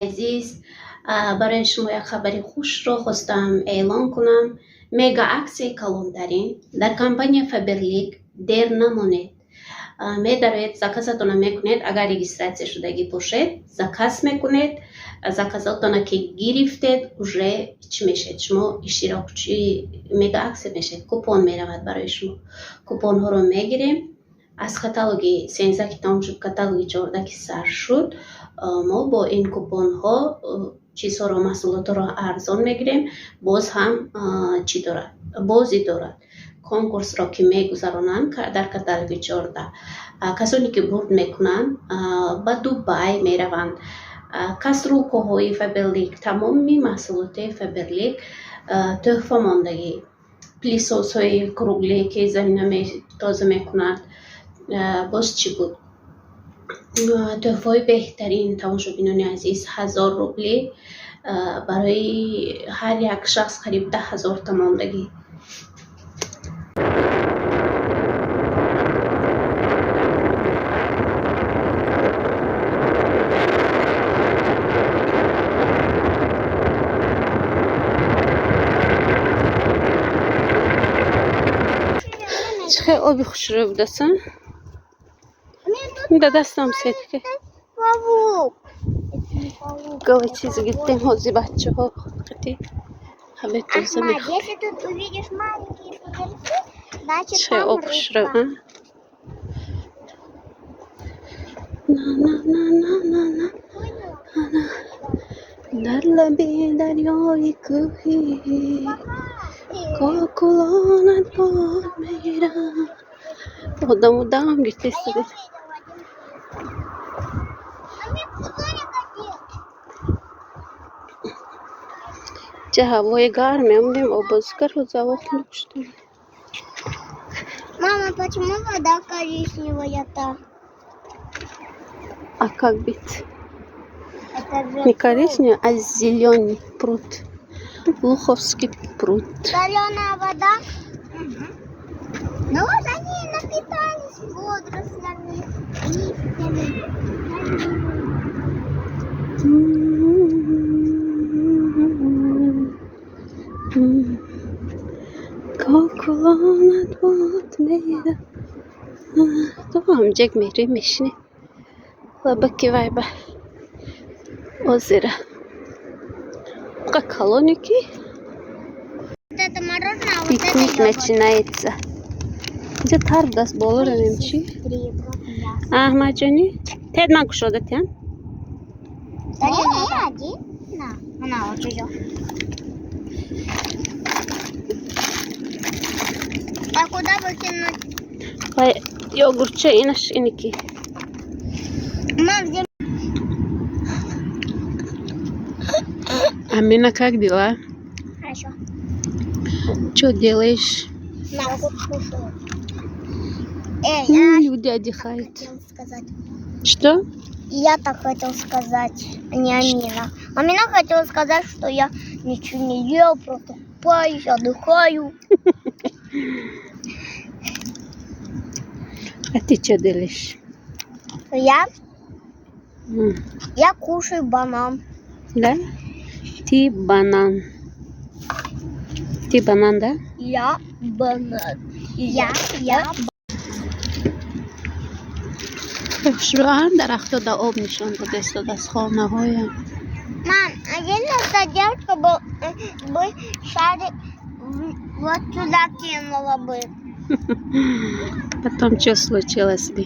عزیز، برای شما یک خبر خوش را خواستم اعلام کنم. مگا اکسی کلان داریم در کمپانی فبرلیک. دیر نمانید، می‌دارید زکاتتون میکنید. اگر رجیستراسی شدگی باشید زکات میکنید. زکاتتون که گرفتید уже چی میشید؟ شما اشتراکچی مگا اکسی میشید. کوپون میرود برای شما. کوپون ها رو میگیریم از کاتالوگی 13 که تمام شد، کاتالوگی 14 که سر شد. ما با این کوپون ها چیزها رو، محصولات رو ارزان میگیریم. باز هم چی دارد؟ بازی دارد. کنکورس را که میگذرانند در کاتالوگ 14 کسانی که برد میکنند به دوبای میروند. کسروکوهای فبرلیک، تمامی محصولات فبرلیک تحفه ماندگی، پلیسوس های کروگلی که زمینه تازه میکنند. باز چی بود؟ تحفه بهترین تماشابینان عزیز 1000 روبلی برای هر یک شخص قریب 10,000 تمامدگی. چه آبی خوش رو بدستم ده دستم سید که گوه چیزی گفتیم حوزی بچه ها خطی همه توزه میخواه. چه آب خوش رو ها. نه در لبی دریای کوهی کاکلانت باد میرم. مدام گفته استده چه هوای گرمه. همونیم обозкар завохну что ли. Мама, почему вода коричневая-то? А как быть? Не коричневый, а зеленый пруд. Луховский пруд. Соленая вода? Угу. Ну вот они напитались водорослями, листьями. Kokulanat bad میرم. تو همجک میری میشنی و بکی وای به озеро. Колоники. Вот это мороженое, а вот Пикник это начинается. Где тардас болор эмчи? Ахмаджани. Тед ман кушодатян? Да не один. На, она вот ее. А куда выкинуть? Йогуртча и наш иники. Мам, где? Амина, как дела? Хорошо. Что делаешь? На, вот кушаю. Эй, люди отдыхают. хотел сказать. Что? Я так хотел сказать, а не Амина. Амина хотела сказать, что я ничего не ел, просто купаюсь, отдыхаю. А ты что делаешь? Я кушаю банан. Да? Ты банан. Ты банан, да? Я банан. Я. شروعا درخت دا آب نشان بوده استاد از خانه های. Мам, один эта девочка бы шарик вот сюда кинула бы. Потом что случилось бы?